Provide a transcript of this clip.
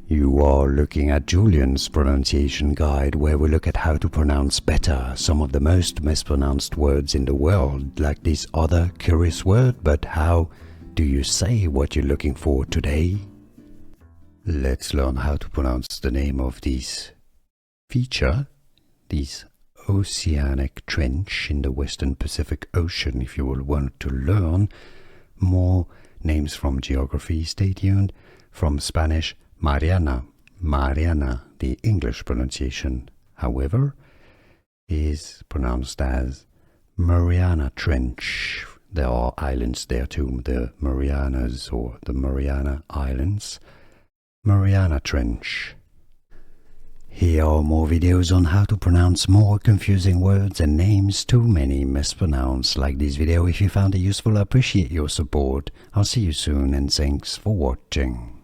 You are looking at Julian's pronunciation guide, where we look at how to pronounce better some of the most mispronounced words in the world, like this other curious word. But how do you say what you're looking for today? Let's learn how to pronounce the name of this feature, this oceanic trench in the Western Pacific Ocean. If you will want to learn more names from geography, stay tuned. From Spanish, Mariana. Mariana, the English pronunciation, however, is pronounced as Mariana Trench. There are islands there too, the Marianas or the Mariana Islands. Mariana Trench. Here are more videos on how to pronounce more confusing words and names too many mispronounced. Like this video if you found it useful. I appreciate your support. I'll see you soon and thanks for watching.